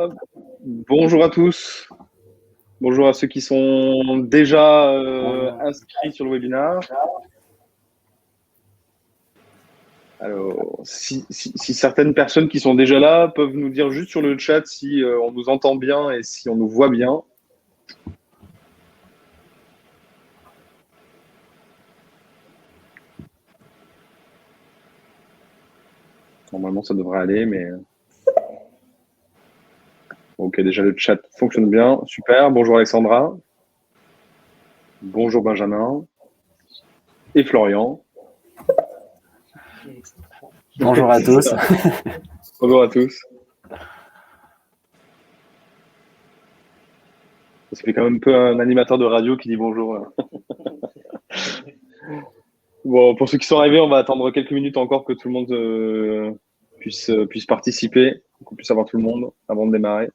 Hop. Bonjour à tous. Bonjour à ceux qui sont déjà inscrits sur le webinaire. Alors, si certaines personnes qui sont déjà là peuvent nous dire juste sur le chat si on nous entend bien et si on nous voit bien. Normalement, ça devrait aller, mais... Ok, déjà le chat fonctionne bien. Super. Bonjour Alexandra. Bonjour Benjamin. Et Florian. Bonjour à tous. Bonjour à tous. Ça fait quand même un peu un animateur de radio qui dit bonjour. Bon, pour ceux qui sont arrivés, on va attendre quelques minutes encore que tout le monde puisse participer, qu'on puisse avoir tout le monde avant de démarrer.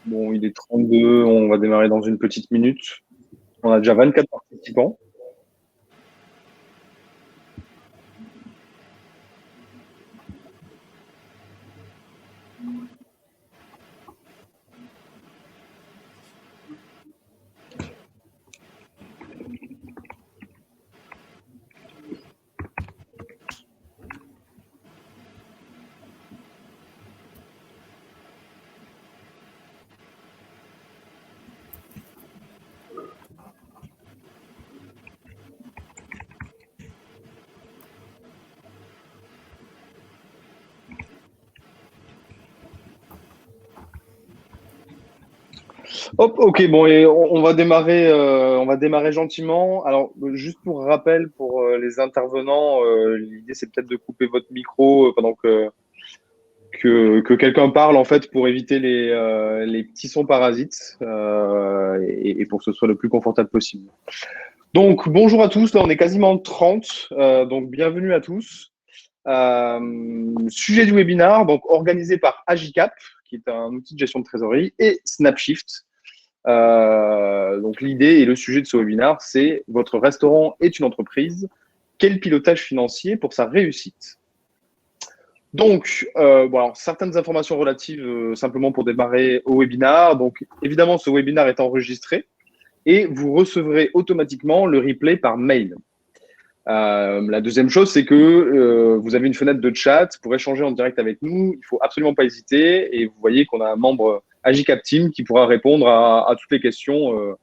Bon, il est 32, on va démarrer dans une petite minute. On a déjà 24 participants. Hop, ok, bon, et on va démarrer gentiment. Alors, juste pour rappel, pour les intervenants, l'idée c'est peut-être de couper votre micro pendant que quelqu'un parle, en fait, pour éviter les petits sons parasites et pour que ce soit le plus confortable possible. Donc, bonjour à tous, là on est quasiment 30, donc bienvenue à tous. Sujet du webinar, donc organisé par Agicap, qui est un outil de gestion de trésorerie, et Snapshift. Donc l'idée et le sujet de ce webinaire, c'est votre restaurant est une entreprise, quel pilotage financier pour sa réussite? Donc, bon, alors, certaines informations relatives simplement pour démarrer au webinaire. Donc, évidemment, ce webinaire est enregistré et vous recevrez automatiquement le replay par mail. La deuxième chose, c'est que vous avez une fenêtre de chat pour échanger en direct avec nous. Il faut absolument pas hésiter. Et vous voyez qu'on a un membre Agicap Team qui pourra répondre à toutes les questions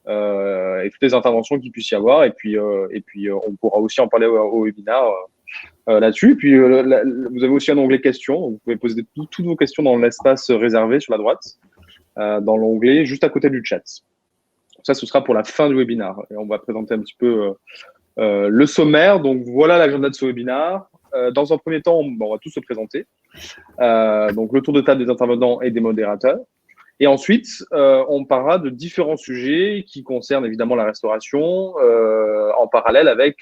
et toutes les interventions qu'il puisse y avoir. Et puis, on pourra aussi en parler au webinaire là-dessus. Et puis, vous avez aussi un onglet questions. Vous pouvez poser toutes vos questions dans l'espace réservé sur la droite, dans l'onglet juste à côté du chat. Ça, ce sera pour la fin du webinaire. Et on va présenter un petit peu le sommaire. Donc, voilà l'agenda de ce webinaire. Dans un premier temps, on va tous se présenter. Donc, le tour de table des intervenants et des modérateurs. Et ensuite, on parlera de différents sujets qui concernent évidemment la restauration, en parallèle avec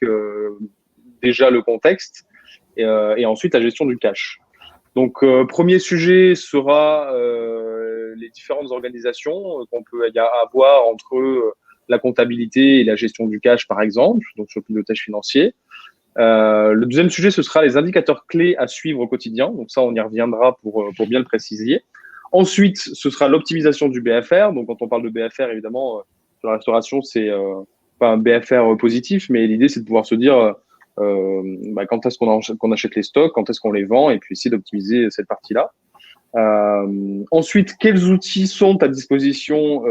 déjà le contexte et ensuite la gestion du cash. Donc, premier sujet sera les différentes organisations qu'on peut y avoir entre la comptabilité et la gestion du cash, par exemple, donc sur le pilotage financier. Le deuxième sujet, ce sera les indicateurs clés à suivre au quotidien. Donc ça, on y reviendra pour bien le préciser. Ensuite, ce sera l'optimisation du BFR. Donc, quand on parle de BFR, évidemment, sur la restauration, c'est pas un BFR positif, mais l'idée, c'est de pouvoir se dire quand est-ce qu'on achète les stocks, quand est-ce qu'on les vend, et puis essayer d'optimiser cette partie-là. Ensuite, quels outils sont à disposition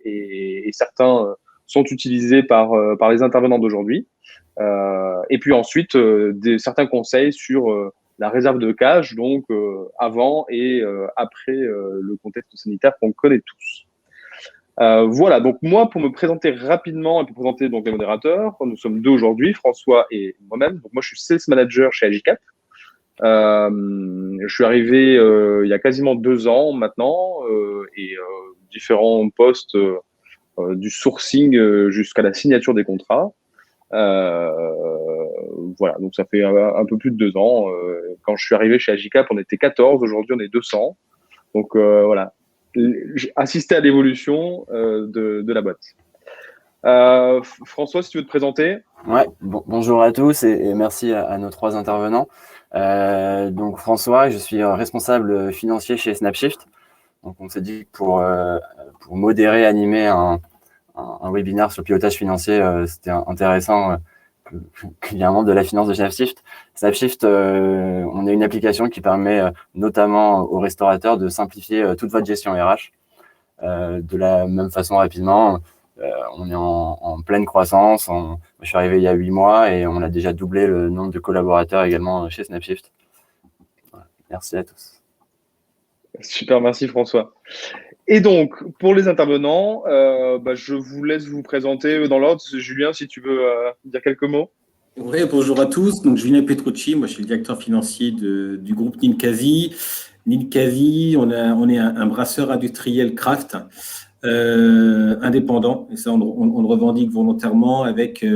et certains sont utilisés par les intervenants d'aujourd'hui. Et puis ensuite, certains conseils sur la réserve de cash, donc avant et après le contexte sanitaire qu'on connaît tous. Voilà, donc moi, pour me présenter rapidement et pour présenter donc les modérateurs, nous sommes deux aujourd'hui, François et moi-même. Donc moi, je suis Sales Manager chez Agicap. Je suis arrivé il y a quasiment 2 ans maintenant et différents postes du sourcing jusqu'à la signature des contrats. Voilà, donc ça fait un peu plus de 2 ans. Quand je suis arrivé chez Agicap, on était 14, aujourd'hui on est 200. Donc voilà, j'ai assisté à l'évolution de la boîte. François, si tu veux te présenter. Ouais, bonjour à tous et merci à nos 3 intervenants. Donc François, je suis responsable financier chez Snapshift. Donc on s'est dit que pour modérer, animer un webinaire sur le pilotage financier, c'était intéressant qu'il y ait un membre de la finance de Snapshift. Snapshift, on a une application qui permet notamment aux restaurateurs de simplifier toute votre gestion RH. De la même façon, rapidement, on est en pleine croissance. Je suis arrivé il y a 8 mois et on a déjà doublé le nombre de collaborateurs également chez Snapshift. Voilà. Merci à tous. Super, merci François. Et donc, pour les intervenants, je vous laisse vous présenter dans l'ordre. Julien, si tu veux dire quelques mots. Oui, bonjour à tous. Donc, Julien Petrucci, moi je suis le directeur financier du groupe Ninkasi. Ninkasi, on est un brasseur industriel craft indépendant. Et ça, on le revendique volontairement avec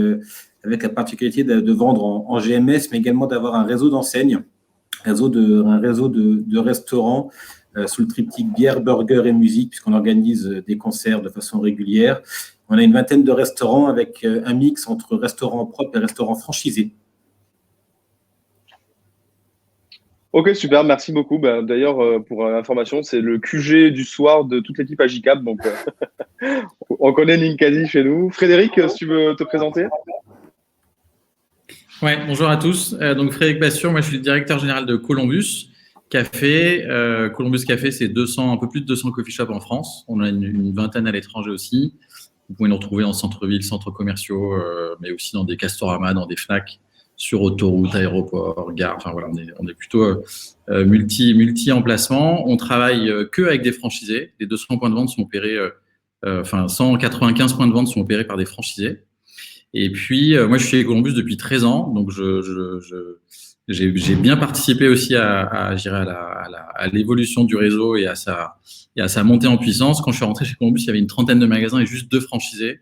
la particularité de vendre en GMS, mais également d'avoir un réseau d'enseignes, un réseau de restaurants sous le triptyque bière, burger et musique, puisqu'on organise des concerts de façon régulière. On a une vingtaine de restaurants avec un mix entre restaurants propres et restaurants franchisés. Ok, super, merci beaucoup. D'ailleurs, pour l'information, c'est le QG du soir de toute l'équipe Agicap. Donc, on connaît Ninkasi chez nous. Frédéric, si tu veux te présenter. Ouais, bonjour à tous. Donc, Frédéric Bassur, moi je suis le directeur général de Columbus Café. Columbus Café, c'est un peu plus de 200 coffee shops en France. On a une vingtaine à l'étranger aussi. Vous pouvez nous retrouver en centre-ville, centres commerciaux, mais aussi dans des Castorama, dans des Fnac, sur autoroute, aéroport, gare. Enfin voilà, on est plutôt multi-emplacements. On travaille que avec des franchisés. Les 200 points de vente sont opérés, 195 points de vente sont opérés par des franchisés. Et puis, moi, je suis chez Columbus depuis 13 ans, donc j'ai bien participé aussi à l'évolution du réseau et à sa montée en puissance. Quand je suis rentré chez Columbus, il y avait une trentaine de magasins et juste 2 franchisés.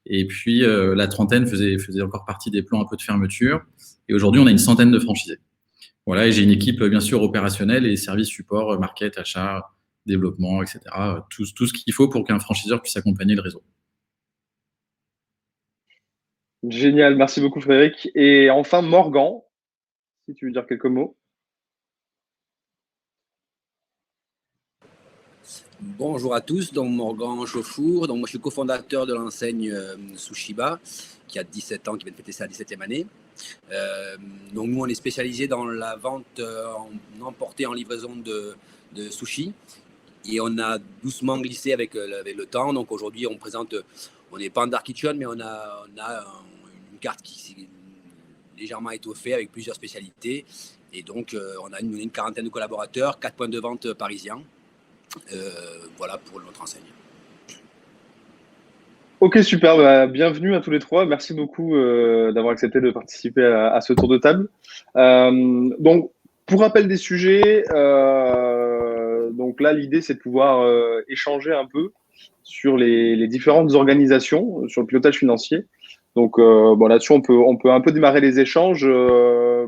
Et puis, la trentaine faisait encore partie des plans un peu de fermeture. Et aujourd'hui, on a une centaine de franchisés. Voilà, et j'ai une équipe, bien sûr, opérationnelle et services support, market, achat, développement, etc. Tout ce qu'il faut pour qu'un franchiseur puisse accompagner le réseau. Génial, merci beaucoup Frédéric. Et enfin, Morgan, si tu veux dire quelques mots. Bonjour à tous, donc Morgan Chauffour, donc moi je suis cofondateur de l'enseigne Sushiba qui a 17 ans, qui vient de fêter sa 17e année. Donc nous on est spécialisé dans la vente en emporté en livraison de sushi et on a doucement glissé avec le temps. Donc aujourd'hui on n'est pas en dark kitchen mais on a une carte qui est légèrement étoffée avec plusieurs spécialités et donc on a une quarantaine de collaborateurs, 4 points de vente parisiens. Voilà pour notre enseigne. Ok, super. Bienvenue à tous les 3. Merci beaucoup d'avoir accepté de participer à ce tour de table. Donc, pour rappel des sujets, Donc là, l'idée, c'est de pouvoir échanger un peu sur les différentes organisations, sur le pilotage financier. Donc bon, là-dessus, on peut un peu démarrer les échanges.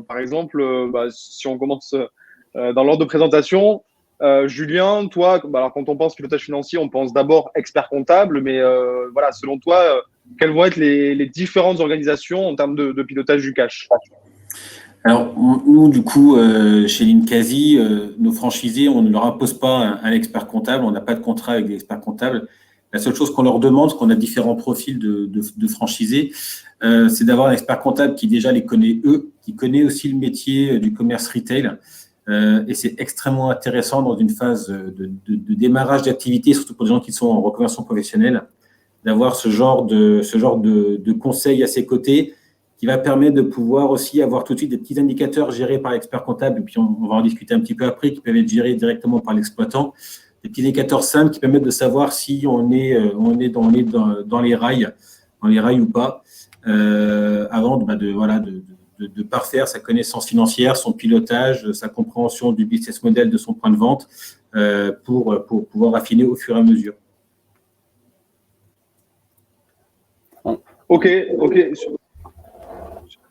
Par exemple, si on commence dans l'ordre de présentation, Julien, toi, alors quand on pense pilotage financier, on pense d'abord expert comptable, mais voilà, selon toi, quelles vont être les différentes organisations en termes de pilotage du cash? Alors, nous, du coup, chez Linkasi, nos franchisés, on ne leur impose pas un expert comptable, on n'a pas de contrat avec des experts comptables. La seule chose qu'on leur demande, parce qu'on a différents profils de franchisés, c'est d'avoir un expert comptable qui déjà les connaît eux, qui connaît aussi le métier du commerce retail. Et c'est extrêmement intéressant dans une phase de démarrage d'activité, surtout pour des gens qui sont en reconversion professionnelle, d'avoir ce genre de conseils à ses côtés, qui va permettre de pouvoir aussi avoir tout de suite des petits indicateurs gérés par l'expert comptable, et puis on va en discuter un petit peu après, qui peuvent être gérés directement par l'exploitant. Des petits indicateurs simples qui permettent de savoir si on est dans les rails ou pas, avant de parfaire sa connaissance financière, son pilotage, sa compréhension du business model de son point de vente, pour pouvoir affiner au fur et à mesure. Ok.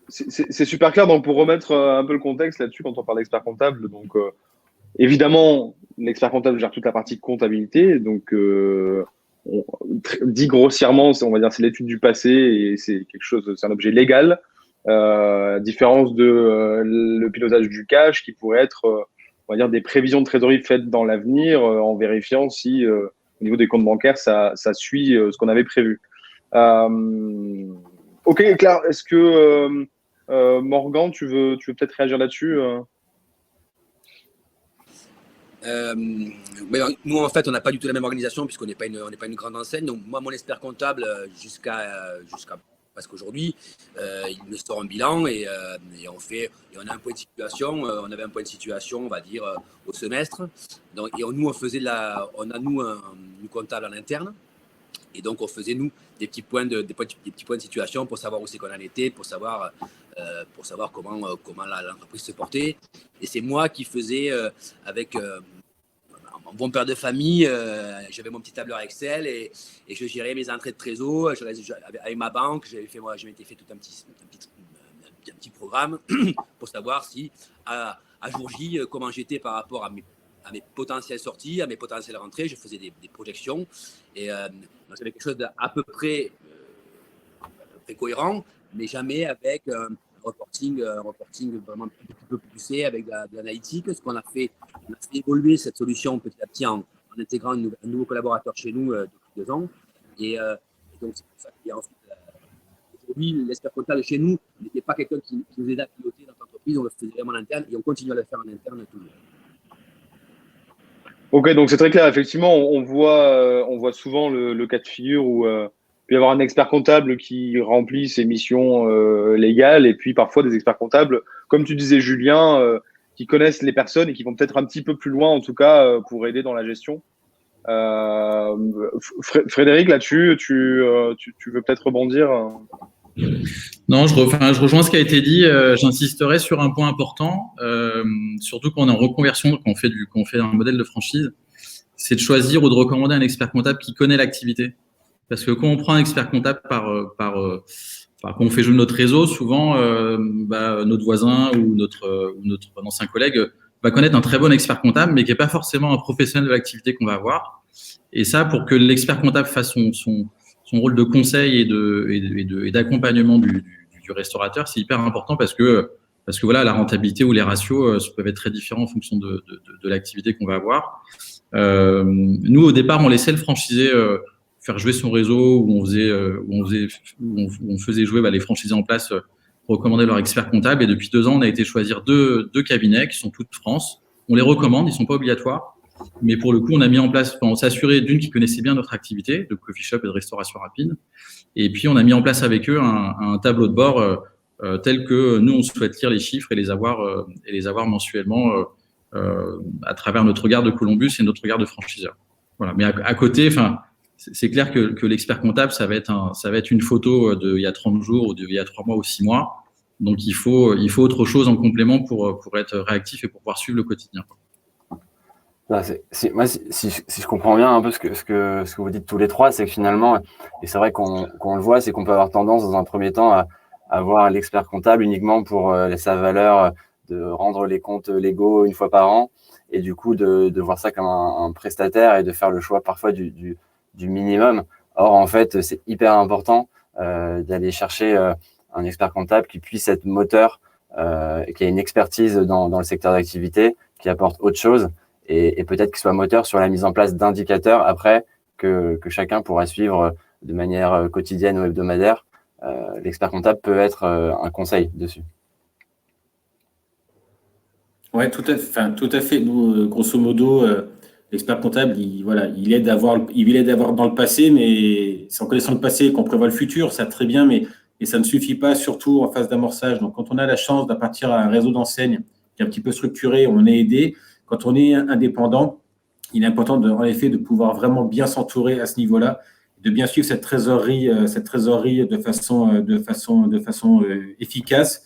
C'est super clair. Donc, pour remettre un peu le contexte là-dessus, quand on parle d'expert comptable, donc évidemment, l'expert comptable gère toute la partie comptabilité. Donc, dit grossièrement, on va dire c'est l'étude du passé et c'est un objet légal. Différence de le pilotage du cash qui pourrait être, on va dire, des prévisions de trésorerie faites dans l'avenir en vérifiant si au niveau des comptes bancaires ça suit ce qu'on avait prévu. Ok, Claire, est-ce que Morgan, tu veux peut-être réagir là-dessus Nous, en fait, on n'a pas du tout la même organisation puisqu'on n'est pas une grande enseigne. Donc, moi, mon expert comptable, jusqu'à parce qu'aujourd'hui, il me sort un bilan et on a un point de situation. On avait un point de situation, on va dire, au semestre. Donc, et nous, on a une comptable en interne. Et donc, on faisait, nous, des petits points de situation pour savoir où c'est qu'on en était, pour savoir comment l'entreprise se portait. Et c'est moi qui faisais, avec mon bon père de famille, j'avais mon petit tableur Excel et je gérais mes entrées de trésor. Avec ma banque, je m'étais fait tout un petit programme pour savoir si, à jour J, comment j'étais par rapport à mes potentielles sorties, à mes potentielles rentrées. Je faisais des projections et donc j'avais quelque chose d'à peu près cohérent, mais jamais avec un reporting vraiment un petit peu poussé avec de l'analytique. Ce qu'on a fait, on a fait évoluer cette solution petit à petit en intégrant un nouveau collaborateur chez nous depuis 2 ans. Et donc c'est pour ça qu'il y a ensuite aujourd'hui l'expert comptable chez nous n'était pas quelqu'un qui nous aidait à piloter notre entreprise, on le faisait vraiment en interne et on continue à le faire en interne toujours. Ok, donc c'est très clair. Effectivement, on voit souvent le cas de figure où il peut y avoir un expert comptable qui remplit ses missions légales et puis parfois des experts comptables, comme tu disais Julien, qui connaissent les personnes et qui vont peut-être un petit peu plus loin en tout cas pour aider dans la gestion. Frédéric, là-dessus, tu veux peut-être rebondir Non, je rejoins ce qui a été dit. J'insisterai sur un point important, surtout quand on est en reconversion, quand on fait un modèle de franchise, c'est de choisir ou de recommander un expert comptable qui connaît l'activité. Parce que quand on prend un expert comptable quand on fait jouer notre réseau, souvent notre voisin ou notre ancien collègue va connaître un très bon expert comptable, mais qui n'est pas forcément un professionnel de l'activité qu'on va avoir. Et ça, pour que l'expert comptable fasse son rôle de conseil et d'accompagnement du restaurateur, c'est hyper important parce que voilà, la rentabilité ou les ratios peuvent être très différents en fonction de l'activité qu'on va avoir. Nous, au départ, on laissait le franchisé faire jouer son réseau, où on faisait jouer les franchisés en place, recommander leur expert comptable. Et depuis 2 ans, on a été choisir deux cabinets qui sont toutes France. On les recommande, ils sont pas obligatoires. Mais pour le coup, on a mis en place, on s'est assuré d'une qui connaissait bien notre activité de coffee shop et de restauration rapide. Et puis, on a mis en place avec eux un tableau de bord tel que nous, on souhaite lire les chiffres et les avoir mensuellement à travers notre regard de Columbus et notre regard de franchiseur. Voilà. Mais à côté, c'est clair que l'expert comptable, ça va être une photo d'il y a 30 jours ou d'il y a 3 mois ou 6 mois. Donc, il faut autre chose en complément pour être réactif et pour pouvoir suivre le quotidien. Là, moi, si je comprends bien un peu ce que vous dites tous les trois, c'est que finalement, et c'est vrai qu'on le voit, c'est qu'on peut avoir tendance dans un premier temps à voir l'expert comptable uniquement pour sa valeur de rendre les comptes légaux une fois par an, et du coup de voir ça comme un prestataire et de faire le choix parfois du minimum. Or, en fait, c'est hyper important d'aller chercher un expert comptable qui puisse être moteur, qui a une expertise dans le secteur d'activité, qui apporte autre chose et peut-être qu'il soit moteur sur la mise en place d'indicateurs après que chacun pourra suivre de manière quotidienne ou hebdomadaire. L'expert comptable peut être un conseil dessus. Oui, tout à fait. Nous, grosso modo, l'expert comptable, il aide à voir dans le passé, mais c'est en connaissant le passé qu'on prévoit le futur, ça très bien, mais ça ne suffit pas, surtout en phase d'amorçage. Donc, quand on a la chance d'appartenir à un réseau d'enseignes qui est un petit peu structuré, on est aidé. Quand on est indépendant, il est important, en effet, de pouvoir vraiment bien s'entourer à ce niveau-là, de bien suivre cette trésorerie de façon efficace,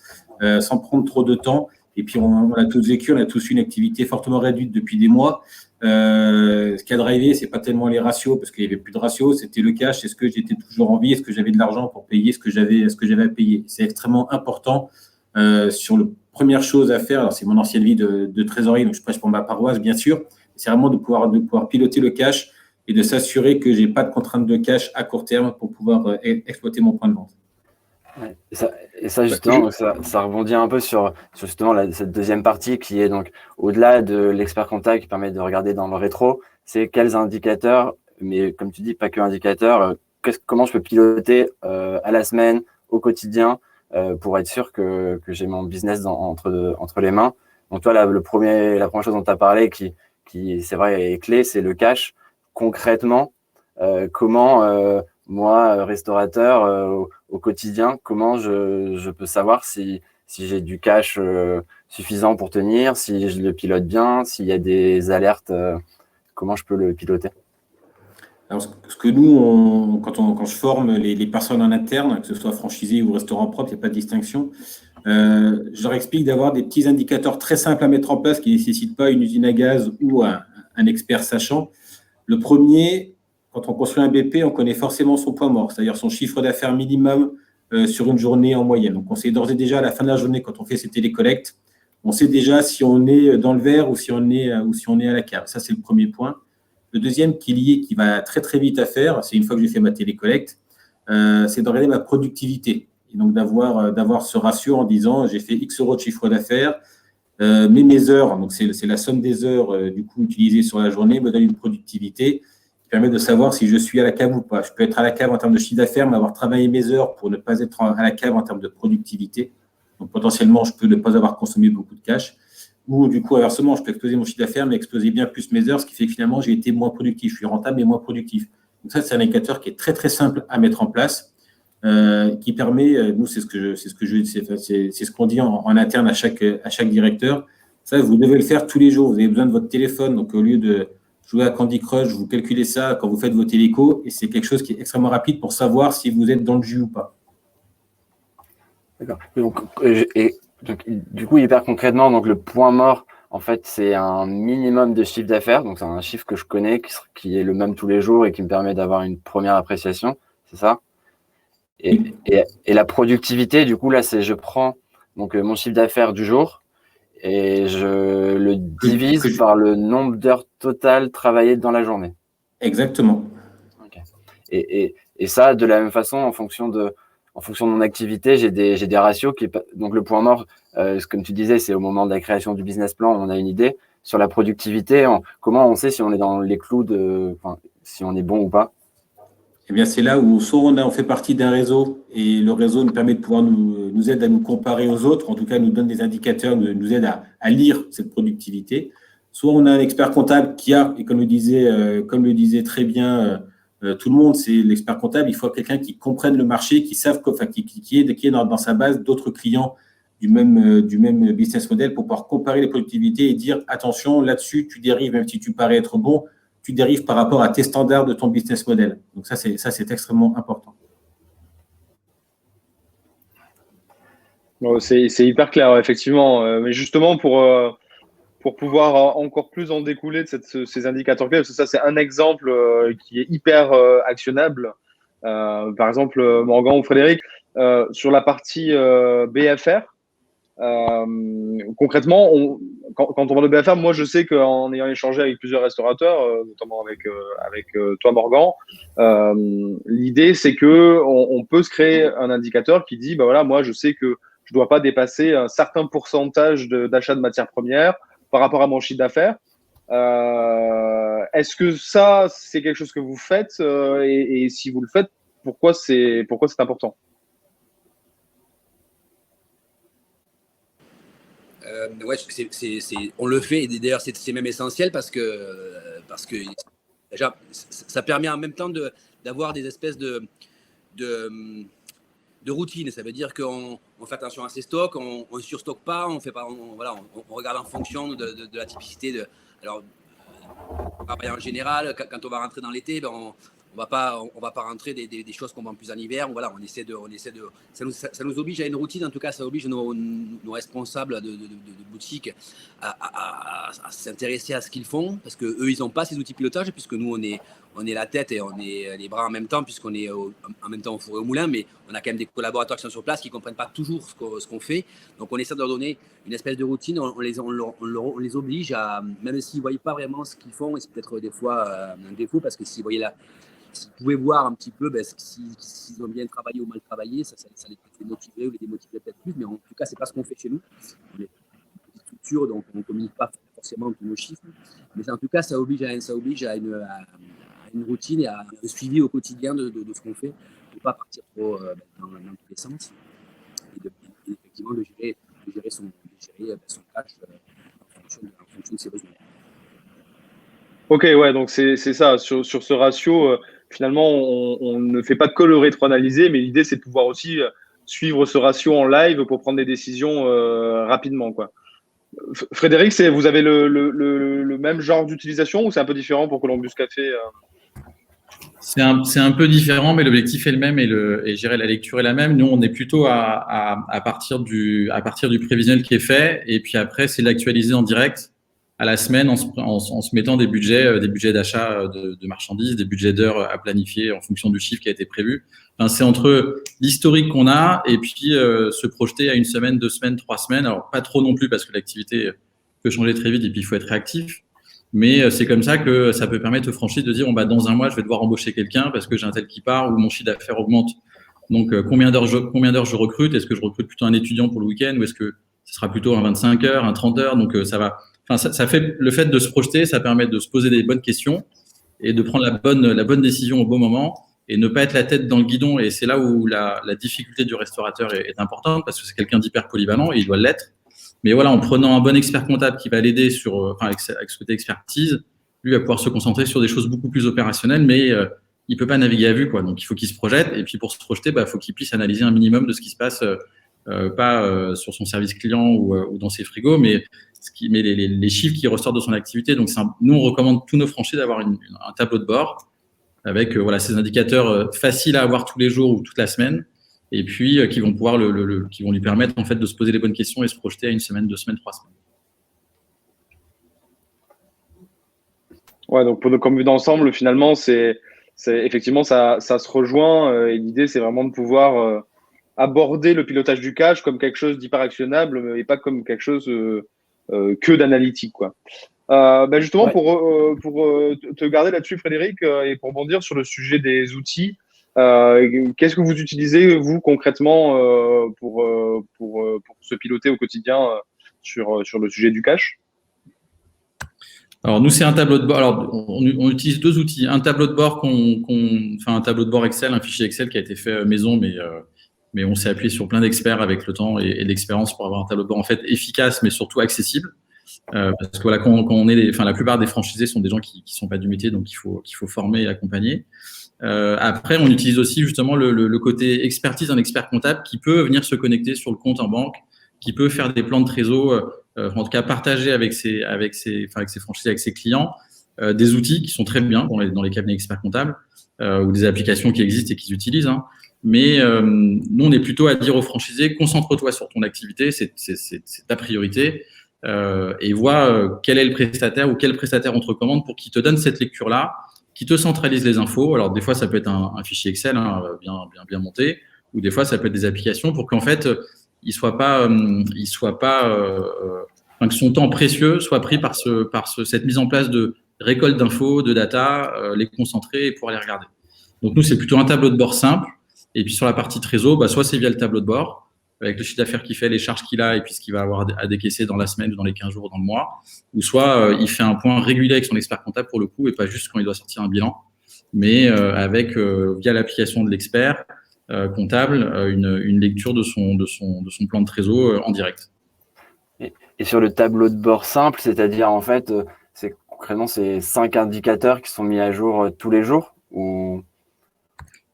sans prendre trop de temps. Et puis, on a tous vécu, on a tous eu une activité fortement réduite depuis des mois. Ce qui a drivé, ce n'est pas tellement les ratios, parce qu'il n'y avait plus de ratios, c'était le cash. Est-ce que j'étais toujours en vie? Est-ce que j'avais de l'argent pour payer ce que j'avais à payer? C'est extrêmement important. Sur la première chose à faire, c'est mon ancienne vie de trésorier, donc je prêche pour ma paroisse, bien sûr. C'est vraiment de pouvoir piloter le cash et de s'assurer que je n'ai pas de contraintes de cash à court terme pour pouvoir exploiter mon point de vente. Ouais. Et ça justement, donc ça rebondit un peu sur justement cette deuxième partie qui est donc au-delà de l'expert comptable qui permet de regarder dans le rétro, c'est quels indicateurs, mais comme tu dis, pas que indicateurs, comment je peux piloter à la semaine, au quotidien, pour être sûr que j'ai mon business entre les mains. Donc toi, la première chose dont tu as parlé qui c'est vrai est clé, c'est le cash. Concrètement, comment moi, restaurateur, au quotidien, comment je peux savoir si j'ai du cash suffisant pour tenir, si je le pilote bien, s'il y a des alertes, comment je peux le piloter? Alors, ce que nous, quand je forme les personnes en interne, que ce soit franchisé ou restaurant propre, il n'y a pas de distinction. Je leur explique d'avoir des petits indicateurs très simples à mettre en place qui ne nécessitent pas une usine à gaz ou un expert sachant. Le premier, quand on construit un BP, on connaît forcément son point mort, c'est-à-dire son chiffre d'affaires minimum sur une journée en moyenne. Donc, on sait d'ores et déjà à la fin de la journée, quand on fait ces télécollectes, on sait déjà si on est dans le vert ou si on est à la cave. Ça, c'est le premier point. Le deuxième qui est lié, qui va très très vite à faire, c'est une fois que j'ai fait ma télécollecte, c'est de regarder ma productivité. Et donc d'avoir ce ratio en disant j'ai fait X euros de chiffre d'affaires, mais mes heures, donc c'est la somme des heures du coup utilisées sur la journée, me donne une productivité qui permet de savoir si je suis à la cave ou pas. Je peux être à la cave en termes de chiffre d'affaires, mais avoir travaillé mes heures pour ne pas être à la cave en termes de productivité. Donc potentiellement, je peux ne pas avoir consommé beaucoup de cash. Ou du coup, inversement, je peux exploser mon chiffre d'affaires, mais exploser bien plus mes heures, ce qui fait que finalement, j'ai été moins productif. Je suis rentable, mais moins productif. Donc ça, c'est un indicateur qui est très, très simple à mettre en place, qui permet, nous, c'est ce qu'on dit en interne à chaque directeur. Ça, vous devez le faire tous les jours. Vous avez besoin de votre téléphone. Donc, au lieu de jouer à Candy Crush, vous calculez ça quand vous faites vos télécos, et c'est quelque chose qui est extrêmement rapide pour savoir si vous êtes dans le jus ou pas. D'accord. Donc, du coup, hyper concrètement, donc le point mort, en fait, c'est un minimum de chiffre d'affaires. Donc, c'est un chiffre que je connais, qui est le même tous les jours et qui me permet d'avoir une première appréciation. C'est ça? Et la productivité, du coup, là, je prends donc mon chiffre d'affaires du jour et je le divise par le nombre d'heures totales travaillées dans la journée. Exactement. Okay. Et ça, de la même façon, en fonction de mon activité, j'ai des ratios donc le point mort, comme tu disais, c'est au moment de la création du business plan, on a une idée. Sur la productivité, comment on sait si on est dans les clous si on est bon ou pas? Eh bien, c'est là où soit on fait partie d'un réseau et le réseau nous permet de pouvoir nous aide à nous comparer aux autres, en tout cas nous donne des indicateurs, nous aide à lire cette productivité. Soit on a un expert comptable et comme le disait très bien tout le monde, c'est l'expert comptable, il faut quelqu'un qui comprenne le marché, qui est dans sa base d'autres clients du même business model pour pouvoir comparer les productivités et dire attention, là-dessus, tu dérives, même si tu parais être bon, tu dérives par rapport à tes standards de ton business model. Donc ça, c'est extrêmement important. C'est hyper clair, effectivement. Mais justement, pour pouvoir encore plus en découler de ces indicateurs clés. Parce que ça, c'est un exemple qui est hyper actionnable. Par exemple, Morgan ou Frédéric, sur la partie BFR, concrètement, quand on parle de BFR, moi je sais qu'en ayant échangé avec plusieurs restaurateurs, notamment avec toi Morgan, l'idée c'est que on peut se créer un indicateur qui dit bah voilà, moi je sais que je dois pas dépasser un certain pourcentage d'achat de matières premières par rapport à mon chiffre d'affaires. Est-ce que ça c'est quelque chose que vous faites et si vous le faites, pourquoi c'est important? Ouais, on le fait, et d'ailleurs c'est même essentiel parce que déjà ça permet en même temps d'avoir des espèces de routine. Ça veut dire qu'on fait attention à ses stocks, on ne surstocke pas, on regarde en fonction de la typicité. Alors, en général, quand on va rentrer dans l'été, on va pas rentrer des choses qu'on vend plus en hiver. Voilà, ça nous oblige à une routine. En tout cas, ça oblige nos responsables de boutique à s'intéresser à ce qu'ils font, parce que eux, ils n'ont pas ces outils de pilotage, puisque nous, on est la tête et on est les bras en même temps, puisqu'on est en même temps au four et au moulin, mais on a quand même des collaborateurs qui sont sur place qui comprennent pas toujours ce qu'on fait. Donc, on essaie de leur donner une espèce de routine. On les oblige à, même s'ils voient pas vraiment ce qu'ils font, et c'est peut-être des fois un défaut, parce que s'ils pouvaient voir un petit peu s'ils ont bien travaillé ou mal travaillé, ça les fait motiver ou les démotiver peut-être plus, mais en tout cas, c'est pas ce qu'on fait chez nous. On est une structure, donc on ne communique pas forcément tous nos chiffres, mais en tout cas, ça oblige à une routine et à un suivi au quotidien de ce qu'on fait, de ne pas partir trop dans tous les sens, et effectivement de gérer son cash en fonction de ses besoins. Ok, ouais, donc c'est ça. Sur ce ratio, finalement, on ne fait pas que le rétro-analyser, mais l'idée, c'est de pouvoir aussi suivre ce ratio en live pour prendre des décisions rapidement, quoi. Frédéric, vous avez le même genre d'utilisation ou c'est un peu différent pour Columbus Café C'est un peu différent, mais l'objectif est le même et je dirais la lecture est la même. Nous, on est plutôt à partir du prévisionnel qui est fait, et puis après, c'est l'actualiser en direct à la semaine en se mettant des budgets d'achat de marchandises, des budgets d'heures à planifier en fonction du chiffre qui a été prévu. Enfin, c'est entre l'historique qu'on a et puis se projeter à 1 semaine, 2 semaines, 3 semaines. Alors, pas trop non plus parce que l'activité peut changer très vite et puis il faut être réactif. Mais c'est comme ça que ça peut permettre aux franchises de dire dans 1 mois, je vais devoir embaucher quelqu'un parce que j'ai un tel qui part ou mon chiffre d'affaires augmente. Donc, combien d'heures je recrute? Est-ce que je recrute plutôt un étudiant pour le week-end ou est-ce que ce sera plutôt un 25 heures, un 30 heures? Donc, ça va. Enfin, ça fait le fait de se projeter, ça permet de se poser des bonnes questions et de prendre la bonne décision au bon moment et ne pas être la tête dans le guidon. Et c'est là où la difficulté du restaurateur est importante parce que c'est quelqu'un d'hyper polyvalent et il doit l'être. Mais voilà, en prenant un bon expert comptable qui va l'aider avec ce côté expertise, lui va pouvoir se concentrer sur des choses beaucoup plus opérationnelles, mais il peut pas naviguer à vue, quoi. Donc il faut qu'il se projette et puis pour se projeter, il faut qu'il puisse analyser un minimum de ce qui se passe, pas sur son service client ou dans ses frigos, mais les chiffres qui ressortent de son activité. Donc nous on recommande tous nos franchises d'avoir un tableau de bord avec ces indicateurs faciles à avoir tous les jours ou toute la semaine. Et puis qui vont pouvoir qui vont lui permettre en fait de se poser les bonnes questions et se projeter à 1 semaine, 2 semaines, 3 semaines. Ouais, donc comme vue d'ensemble, finalement, c'est effectivement ça se rejoint et l'idée c'est vraiment de pouvoir aborder le pilotage du cash comme quelque chose d'hyper actionnable et pas comme quelque chose que d'analytique, quoi. Justement, Ouais. pour te garder là-dessus, Frédéric, et pour bondir sur le sujet des outils. Qu'est-ce que vous utilisez, vous, concrètement, pour se piloter au quotidien sur le sujet du cash? Alors, nous, c'est un tableau de bord. Alors, on utilise 2 outils. Un tableau de bord un tableau de bord Excel, un fichier Excel qui a été fait maison, mais on s'est appuyé sur plein d'experts avec le temps et l'expérience pour avoir un tableau de bord en fait efficace, mais surtout accessible. Parce que quand on est la plupart des franchisés sont des gens qui sont pas du métier, donc il faut former et accompagner. Après, on utilise aussi justement le côté expertise d'un expert comptable qui peut venir se connecter sur le compte en banque, qui peut faire des plans de trésor, en tout cas partager avec ses franchisés, avec ses clients, des outils qui sont très bien dans les cabinets experts comptables ou des applications qui existent et qu'ils utilisent. Hein. Mais nous, on est plutôt à dire aux franchisés, concentre-toi sur ton activité, c'est ta priorité. et vois quel est le prestataire ou quel prestataire on te recommande pour qu'il te donne cette lecture-là, qui te centralise les infos. Alors, des fois, ça peut être un fichier Excel bien monté, ou des fois, ça peut être des applications pour qu'en fait, que son temps précieux soit pris par cette mise en place de récolte d'infos, de data, les concentrer et pouvoir les regarder. Donc, nous, c'est plutôt un tableau de bord simple. Et puis, sur la partie trésor, soit c'est via le tableau de bord, avec le chiffre d'affaires qu'il fait, les charges qu'il a et puis ce qu'il va avoir à décaisser dans la semaine ou dans les 15 jours ou dans le mois, ou soit il fait un point régulier avec son expert comptable pour le coup et pas juste quand il doit sortir un bilan, mais avec via l'application de l'expert comptable une lecture de son plan de trésor en direct. Et sur le tableau de bord simple, c'est-à-dire en fait, concrètement c'est 5 indicateurs qui sont mis à jour tous les jours ou...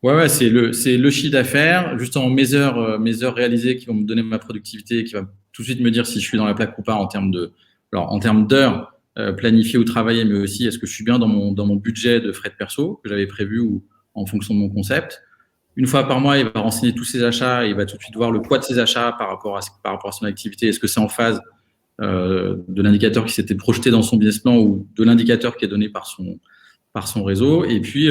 Ouais, c'est le chiffre d'affaires, justement mes heures réalisées qui vont me donner ma productivité, qui va tout de suite me dire si je suis dans la plaque ou pas en termes d'heures planifiées ou travaillées, mais aussi est-ce que je suis bien dans mon budget de frais de perso que j'avais prévu ou en fonction de mon concept. Une fois par mois, il va renseigner tous ses achats et il va tout de suite voir le poids de ses achats par rapport à son activité. Est-ce que c'est en phase de l'indicateur qui s'était projeté dans son business plan ou de l'indicateur qui est donné par son réseau. Et puis,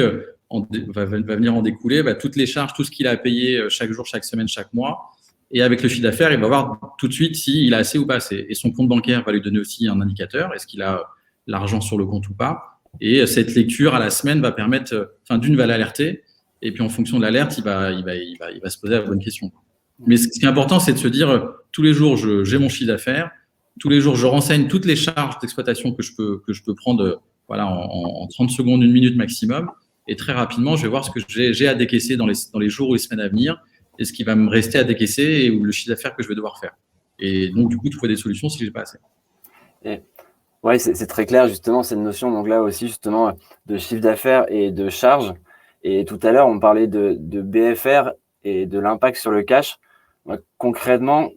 va venir en découler toutes les charges, tout ce qu'il a à payer chaque jour, chaque semaine, chaque mois. Et avec le chiffre d'affaires, il va voir tout de suite s'il a assez ou pas assez. Et son compte bancaire va lui donner aussi un indicateur. Est-ce qu'il a l'argent sur le compte ou pas? Et cette lecture à la semaine va permettre, d'une, va l'alerter. Et puis, en fonction de l'alerte, il va se poser la bonne question. Mais ce qui est important, c'est de se dire, tous les jours, j'ai mon chiffre d'affaires. Tous les jours, je renseigne toutes les charges d'exploitation que je peux prendre en 30 secondes, 1 minute maximum. Et très rapidement, je vais voir ce que j'ai à décaisser dans les jours ou les semaines à venir et ce qui va me rester à décaisser ou le chiffre d'affaires que je vais devoir faire. Et donc, du coup, trouver des solutions si je n'ai pas assez. Oui, c'est très clair, justement, cette notion donc là aussi, justement, de chiffre d'affaires et de charge. Et tout à l'heure, on parlait de BFR et de l'impact sur le cash. Concrètement,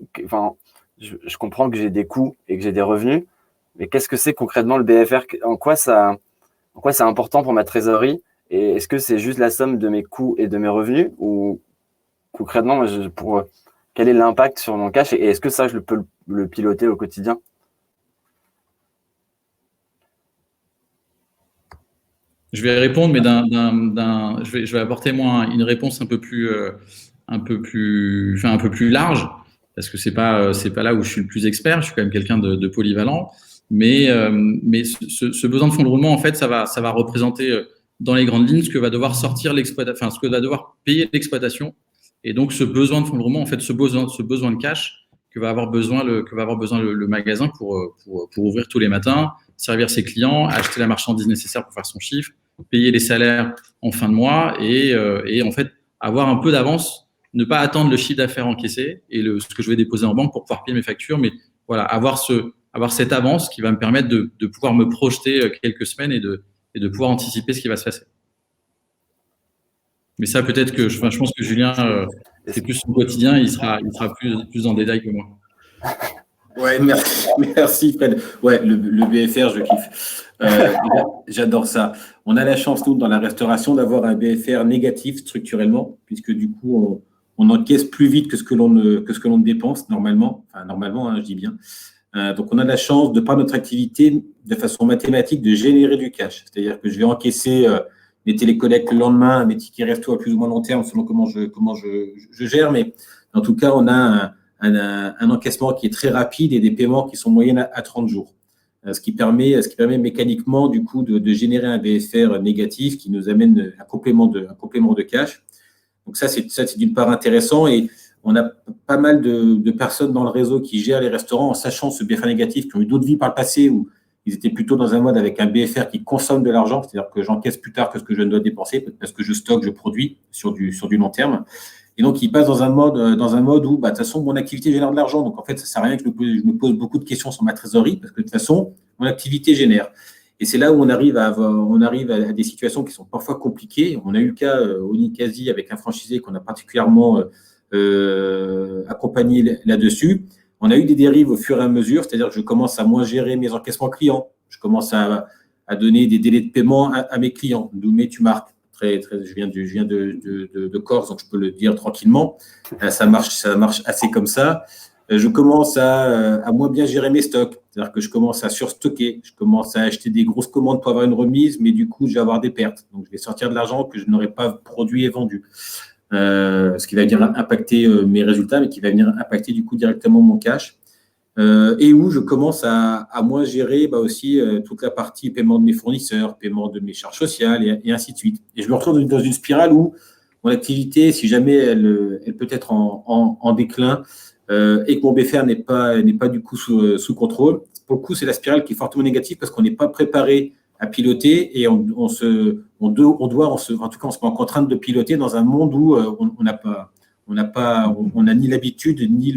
je comprends que j'ai des coûts et que j'ai des revenus, mais qu'est-ce que c'est concrètement le BFR? En quoi c'est important pour ma trésorerie? Et est-ce que c'est juste la somme de mes coûts et de mes revenus? Ou concrètement, quel est l'impact sur mon cash? Et est-ce que ça, je peux le piloter au quotidien? Je vais répondre, mais je vais apporter moi une réponse un peu plus large, parce que c'est pas là où je suis le plus expert. Je suis quand même quelqu'un de polyvalent, mais ce besoin de fonds de roulement, en fait, ça va représenter dans les grandes lignes ce que va devoir sortir l'exploitation, ce que va devoir payer l'exploitation, et donc ce besoin de fonds de roulement, en fait, ce besoin de cash que va avoir besoin le magasin pour ouvrir tous les matins, servir ses clients, acheter la marchandise nécessaire pour faire son chiffre, payer les salaires en fin de mois et en fait avoir un peu d'avance, ne pas attendre le chiffre d'affaires encaissé et ce que je vais déposer en banque pour pouvoir payer mes factures, mais voilà, avoir cette avance qui va me permettre de pouvoir me projeter quelques semaines et de pouvoir anticiper ce qui va se passer. Mais ça, peut-être que je pense que Julien, c'est plus son quotidien, il sera plus en détail que moi. Ouais, merci Fred. Ouais, le BFR, je kiffe. J'adore ça. On a la chance, nous, dans la restauration, d'avoir un BFR négatif structurellement, puisque du coup, on encaisse plus vite que ce que l'on ne dépense normalement. Enfin, normalement, je dis bien. Donc, on a la chance, de par notre activité, de façon mathématique, de générer du cash. C'est-à-dire que je vais encaisser les télécollectes le lendemain, mes tickets resto à plus ou moins long terme, selon comment je gère. Mais en tout cas, on a un encaissement qui est très rapide et des paiements qui sont moyennes à 30 jours. Ce qui permet mécaniquement, du coup, de générer un BFR négatif qui nous amène un complément de cash. Donc ça, c'est d'une part intéressant et on a pas mal de personnes dans le réseau qui gèrent les restaurants en sachant ce BFR négatif, qui ont eu d'autres vies par le passé où ils étaient plutôt dans un mode avec un BFR qui consomme de l'argent, c'est-à-dire que j'encaisse plus tard que ce que je ne dois dépenser, parce que je stocke, je produis sur du long terme. Et donc, ils passent dans un mode où, de toute façon, mon activité génère de l'argent. Donc, en fait, ça ne sert à rien que je me pose beaucoup de questions sur ma trésorerie, parce que de toute façon, mon activité génère. Et c'est là où on arrive à des situations qui sont parfois compliquées. On a eu le cas au Nicasie avec un franchisé qu'on a particulièrement accompagné là-dessus. On a eu des dérives au fur et à mesure, c'est-à-dire que je commence à moins gérer mes encaissements clients. Je commence à donner des délais de paiement à mes clients. Doumé, tu marques. Je viens de Corse, donc je peux le dire tranquillement. Ça marche assez comme ça. Je commence à moins bien gérer mes stocks. C'est-à-dire que je commence à surstocker, je commence à acheter des grosses commandes pour avoir une remise, mais du coup, je vais avoir des pertes. Donc, je vais sortir de l'argent que je n'aurais pas produit et vendu. Ce qui va venir impacter mes résultats, mais qui va venir impacter du coup directement mon cash. Et où je commence à moins gérer aussi toute la partie paiement de mes fournisseurs, paiement de mes charges sociales et ainsi de suite. Et je me retrouve dans une spirale où mon activité, si jamais elle peut être en déclin et que mon BFR n'est pas du coup sous contrôle, pour le coup, c'est la spirale qui est fortement négative parce qu'on n'est pas préparé à piloter et on doit, en tout cas, on se met en contrainte de piloter dans un monde où on n'a ni l'habitude ni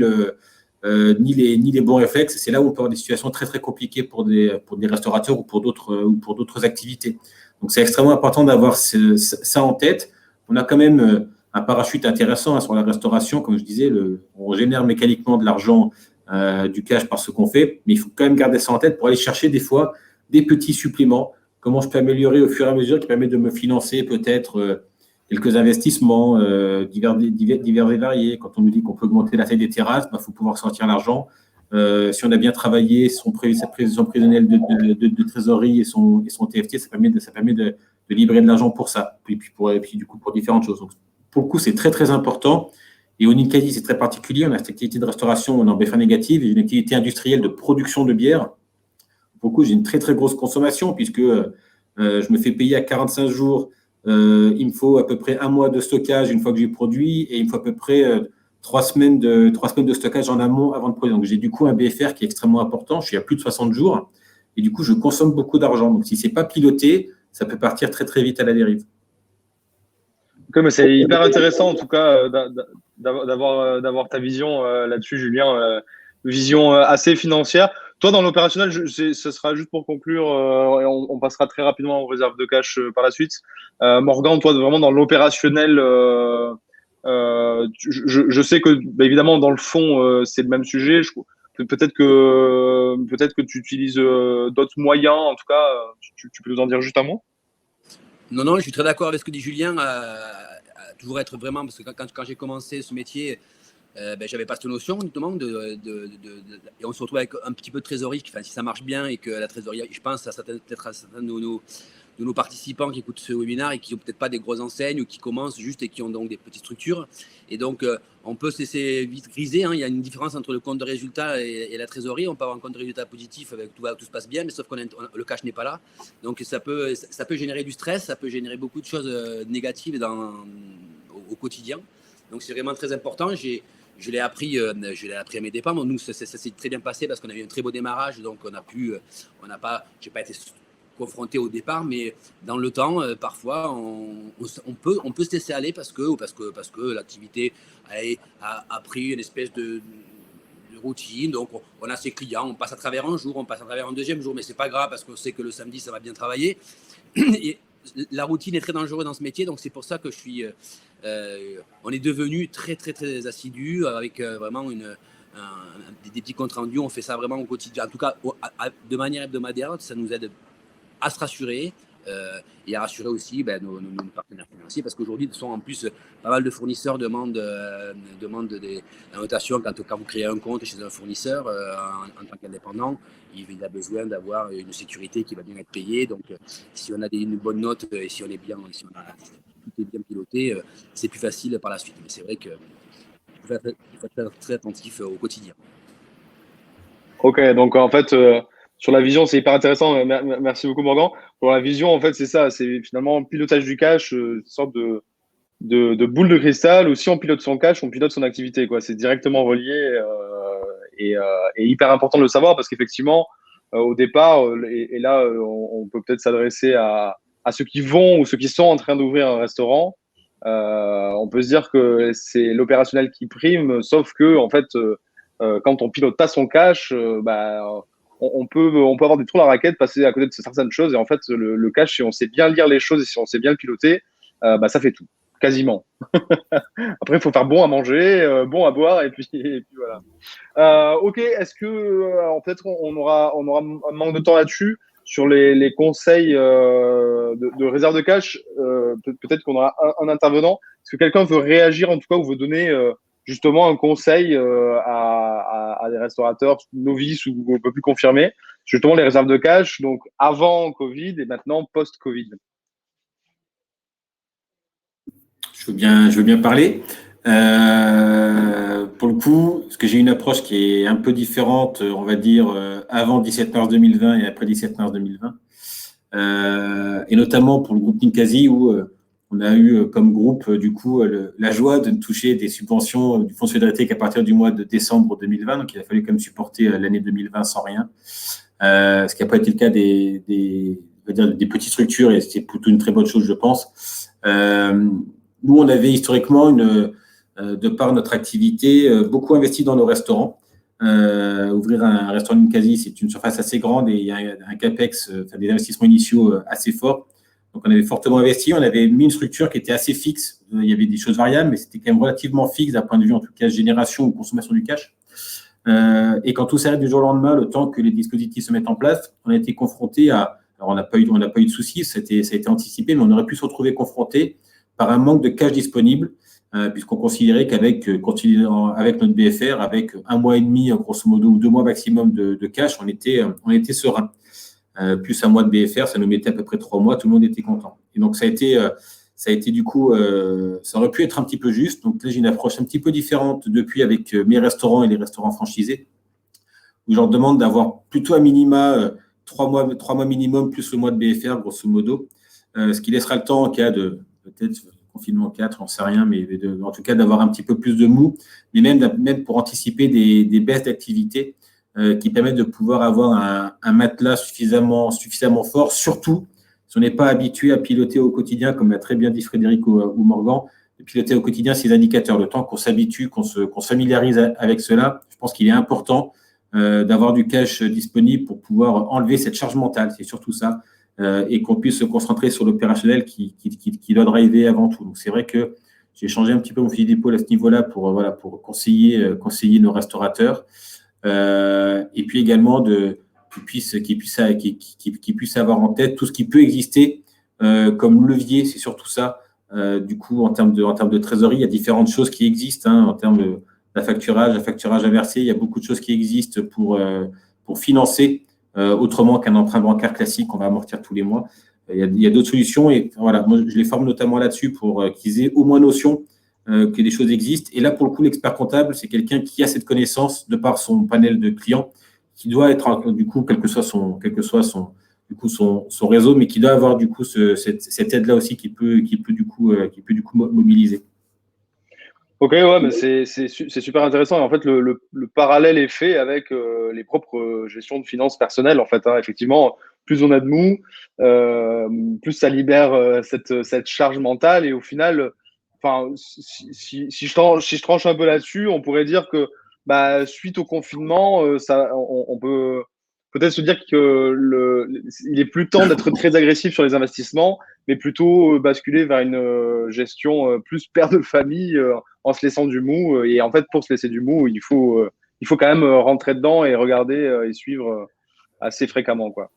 les bons réflexes. C'est là où on peut avoir des situations très très compliquées pour des restaurateurs ou pour d'autres activités. Donc c'est extrêmement important d'avoir ça en tête. On a quand même un parachute intéressant sur la restauration, comme je disais, on génère mécaniquement de l'argent, du cash par ce qu'on fait, mais il faut quand même garder ça en tête pour aller chercher des fois des petits suppléments. Comment je peux améliorer au fur et à mesure qui permet de me financer peut-être quelques investissements divers et variés. Quand on nous dit qu'on peut augmenter la taille des terrasses, faut pouvoir sortir l'argent. Si on a bien travaillé sa prévision prévisionnelle de trésorerie et son TFT, ça permet de libérer de l'argent pour ça. Et puis du coup pour différentes choses. Donc, pour le coup, c'est très très important. Et au Ninkasi, c'est très particulier. On a cette activité de restauration, on est en BFA négative, et une activité industrielle de production de bière. Pour le coup, j'ai une très très grosse consommation puisque je me fais payer à 45 jours. Il me faut à peu près un mois de stockage une fois que j'ai produit et il me faut à peu près 3 semaines de stockage en amont avant de produire. Donc, j'ai du coup un BFR qui est extrêmement important. Je suis à plus de 60 jours et du coup, je consomme beaucoup d'argent. Donc, si ce n'est pas piloté, ça peut partir très, très vite à la dérive. Okay, mais c'est hyper intéressant en tout cas d'avoir ta vision là-dessus, Julien, vision assez financière. Toi, dans l'opérationnel, ce sera juste pour conclure et on passera très rapidement aux réserves de cash par la suite. Morgan, toi, vraiment dans l'opérationnel, je sais que évidemment dans le fond c'est le même sujet. Peut-être que tu utilises d'autres moyens. En tout cas, tu peux nous en dire juste un mot? Non, je suis très d'accord avec ce que dit Julien. À toujours être vraiment, parce que quand j'ai commencé ce métier, j'avais pas cette notion justement et on se retrouve avec un petit peu de trésorerie. Enfin, si ça marche bien et que la trésorerie, je pense peut-être à certains de nos participants qui écoutent ce webinaire et qui n'ont peut-être pas des grosses enseignes ou qui commencent juste et qui ont donc des petites structures. Et donc, on peut se laisser vite griser. Il y a une différence entre le compte de résultat et la trésorerie. On peut avoir un compte de résultat positif avec tout se passe bien, mais sauf que le cash n'est pas là. Donc, ça peut générer du stress, ça peut générer beaucoup de choses négatives au quotidien. Donc, c'est vraiment très important. Je l'ai appris à mes dépens. Nous, ça s'est très bien passé parce qu'on a eu un très beau démarrage. Donc, j'ai pas été confronté au départ, mais dans le temps, parfois, on peut se laisser aller parce que l'activité a pris une espèce de routine. Donc, on a ses clients, on passe à travers un jour, on passe à travers un deuxième jour, mais c'est pas grave parce qu'on sait que le samedi, ça va bien travailler. Et la routine est très dangereuse dans ce métier, donc c'est pour ça que on est devenu très, très, très assidus avec vraiment des petits comptes rendus. On fait ça vraiment au quotidien, en tout cas de manière hebdomadaire. Ça nous aide à se rassurer et à rassurer aussi nos partenaires financiers, parce qu'aujourd'hui, ce sont en plus pas mal de fournisseurs demandent la notation quand vous créez un compte chez un fournisseur en tant qu'indépendant. Il a besoin d'avoir une sécurité qui va bien être payée. Donc, si on a une bonne note et si tout est bien piloté, c'est plus facile par la suite. Mais c'est vrai qu'il faut être très attentif au quotidien. Ok, donc en fait, sur la vision, c'est hyper intéressant. Merci beaucoup, Morgan. Pour la vision, en fait, c'est ça. C'est finalement pilotage du cash, une sorte de boule de cristal. Ou si on pilote son cash, on pilote son activité, quoi. C'est directement relié et hyper important de le savoir parce qu'effectivement, au départ, et là, on peut peut-être s'adresser à ceux qui vont ou ceux qui sont en train d'ouvrir un restaurant. On peut se dire que c'est l'opérationnel qui prime, sauf que en fait, quand on pilote pas son cash, on peut avoir des trous dans la raquette, passer à côté de certaines choses. Et en fait, le cash, si on sait bien lire les choses et si on sait bien le piloter, ça fait tout, quasiment. Après, il faut faire bon à manger, bon à boire, et puis voilà. Ok, est-ce que peut-être on aura un manque de temps là-dessus sur les conseils de réserve de cash. Peut-être qu'on aura un intervenant. Est-ce que quelqu'un veut réagir en tout cas ou veut donner justement un conseil à des restaurateurs novices ou un peu plus confirmés, justement les réserves de cash, donc avant Covid et maintenant post-Covid. Je veux bien parler. Pour le coup, parce que j'ai une approche qui est un peu différente, on va dire, avant 17 mars 2020 et après 17 mars 2020. Et notamment pour le groupe Ninkasi, où on a eu comme groupe, du coup, la joie de toucher des subventions du Fonds de solidarité qu'à partir du mois de décembre 2020. Donc, il a fallu quand même supporter l'année 2020 sans rien. Ce qui n'a pas été le cas on va dire, des petites structures, et c'était plutôt une très bonne chose, je pense. Nous, on avait historiquement, de par notre activité, beaucoup investi dans nos restaurants. Ouvrir un restaurant Ninkasi, c'est une surface assez grande et il y a un capex, des investissements initiaux assez forts. Donc, on avait fortement investi. On avait mis une structure qui était assez fixe. Il y avait des choses variables, mais c'était quand même relativement fixe d'un point de vue, en tout cas, génération ou consommation du cash. Et quand tout s'arrête du jour au lendemain, le temps que les dispositifs se mettent en place, on a été confronté à… Alors, on n'a pas eu de soucis, ça a été anticipé, mais on aurait pu se retrouver confronté par un manque de cash disponible, puisqu'on considérait qu'avec notre BFR, avec 1 mois et demi, grosso modo, ou 2 mois maximum de cash, on était serein. Plus 1 mois de BFR, ça nous mettait à peu près 3 mois, tout le monde était content. Et donc, ça a été du coup, ça aurait pu être un petit peu juste. Donc là, j'ai une approche un petit peu différente depuis avec mes restaurants et les restaurants franchisés, où je leur demande d'avoir plutôt à minima 3 mois minimum plus le mois de BFR, grosso modo, ce qui laissera le temps en cas de peut-être confinement 4, on ne sait rien, mais en tout cas d'avoir un petit peu plus de mou, mais même pour anticiper des baisses d'activité qui permettent de pouvoir avoir un matelas suffisamment fort, surtout si on n'est pas habitué à piloter au quotidien, comme l'a très bien dit Frédéric ou Morgan, de piloter au quotidien ces indicateurs. Le temps qu'on s'habitue, qu'on se familiarise avec cela, je pense qu'il est important d'avoir du cash disponible pour pouvoir enlever cette charge mentale. C'est surtout ça. Et qu'on puisse se concentrer sur l'opérationnel qui doit driver avant tout. Donc, c'est vrai que j'ai changé un petit peu mon fusil d'épaule à ce niveau-là pour conseiller nos restaurateurs. Et puis également qu'ils puissent avoir en tête tout ce qui peut exister comme levier. C'est surtout ça. Du coup, en termes de trésorerie, il y a différentes choses qui existent en termes d'affacturage, à verser. Il y a beaucoup de choses qui existent pour financer autrement qu'un emprunt bancaire classique qu'on va amortir tous les mois. Il y a d'autres solutions et voilà, moi je les forme notamment là-dessus pour qu'ils aient au moins notion que des choses existent. Et là, pour le coup, l'expert comptable, c'est quelqu'un qui a cette connaissance de par son panel de clients, qui doit être du coup, quel que soit son réseau, mais qui doit avoir du coup cette aide-là aussi qui peut du coup mobiliser. Ok, ouais, mais c'est super intéressant. Et en fait, le parallèle est fait avec les propres gestions de finances personnelles. En fait, effectivement, plus on a de mou, plus ça libère cette charge mentale. Et au final, enfin, si je tranche un peu là-dessus, on pourrait dire que suite au confinement, on peut peut-être se dire il est plus temps d'être très agressif sur les investissements, mais plutôt basculer vers une gestion plus père de famille. En se laissant du mou. Et en fait, pour se laisser du mou, il faut quand même rentrer dedans et regarder et suivre assez fréquemment, quoi.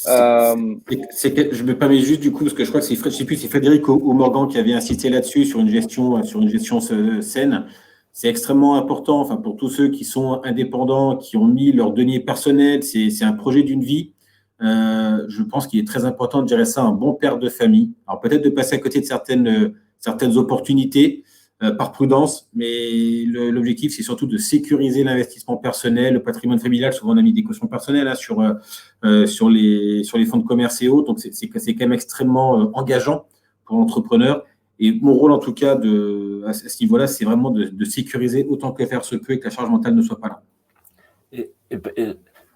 Je me permets juste du coup, parce que je crois que je sais plus si Frédéric ou Morgan qui avait insisté là-dessus sur une gestion saine. C'est extrêmement important, enfin pour tous ceux qui sont indépendants, qui ont mis leurs deniers personnels, c'est un projet d'une vie. Je pense qu'il est très important de gérer ça un bon père de famille. Alors peut-être de passer à côté de certaines opportunités. Par prudence, mais l'objectif, c'est surtout de sécuriser l'investissement personnel, le patrimoine familial. Souvent, on a mis des cautions personnelles sur les fonds de commerce et autres. Donc, c'est quand même extrêmement engageant pour l'entrepreneur. Et mon rôle, en tout cas, à ce niveau-là, c'est vraiment de sécuriser autant que faire se peut et que la charge mentale ne soit pas là. Et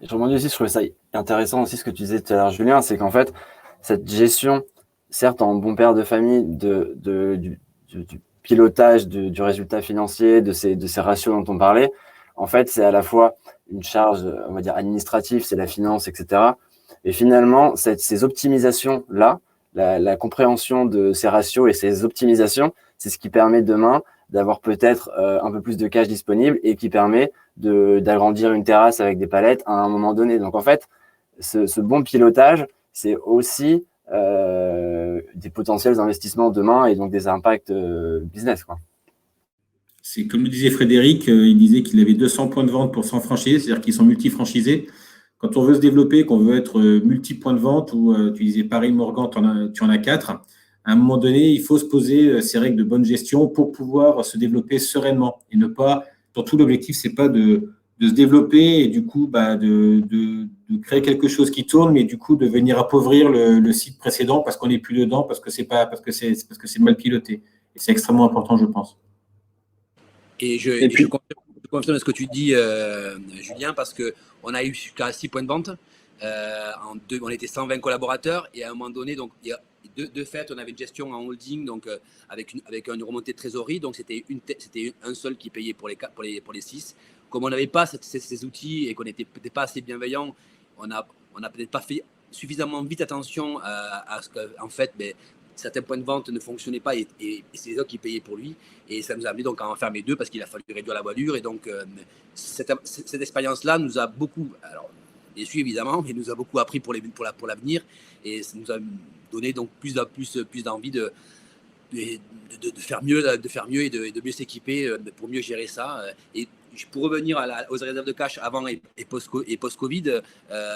je rebondis aussi, je trouvais ça intéressant aussi ce que tu disais tout à l'heure, Julien, c'est qu'en fait, cette gestion, certes en bon père de famille, du pilotage du résultat financier, de ces ratios dont on parlait, en fait, c'est à la fois une charge, on va dire, administrative, c'est la finance, etc. Et finalement, ces optimisations-là, la compréhension de ces ratios et ces optimisations, c'est ce qui permet demain d'avoir peut-être un peu plus de cash disponible et qui permet d'agrandir une terrasse avec des palettes à un moment donné. Donc, en fait, ce bon pilotage, c'est aussi des potentiels investissements demain et donc des impacts business, quoi. C'est comme le disait Frédéric, il disait qu'il avait 200 points de vente pour 100 franchisés, c'est-à-dire qu'ils sont multi-franchisés. Quand on veut se développer, qu'on veut être multi-points de vente, ou tu disais Paris, Morgan, tu en as 4, à un moment donné, il faut se poser ces règles de bonne gestion pour pouvoir se développer sereinement. Et ne pas, surtout l'objectif, c'est pas de se développer et du coup de créer quelque chose qui tourne, mais du coup de venir appauvrir le site précédent parce qu'on n'est plus dedans, parce que c'est mal piloté. Et c'est extrêmement important, je pense. Et Et puis, je confirme ce que tu dis, Julien, parce qu'on a eu jusqu'à 6 points de vente. On était 120 collaborateurs et à un moment donné, donc, de fait, on avait une gestion en holding, donc avec une remontée de trésorerie. Donc, c'était un seul qui payait pour les 6. Comme on n'avait pas ces outils et qu'on n'était peut-être pas assez bienveillant, on n'a peut-être pas fait suffisamment vite attention à ce qu'en fait, certains points de vente ne fonctionnaient pas et c'est les autres qui payaient pour lui. Et ça nous a amené donc à en fermer 2 parce qu'il a fallu réduire la voilure. Et donc, cette expérience-là nous a beaucoup, alors déçus évidemment, mais nous a beaucoup appris pour l'avenir. Et ça nous a donné donc plus d'envie de faire mieux et de mieux s'équiper pour mieux gérer ça. Et pour revenir aux réserves de cash avant et post-Covid,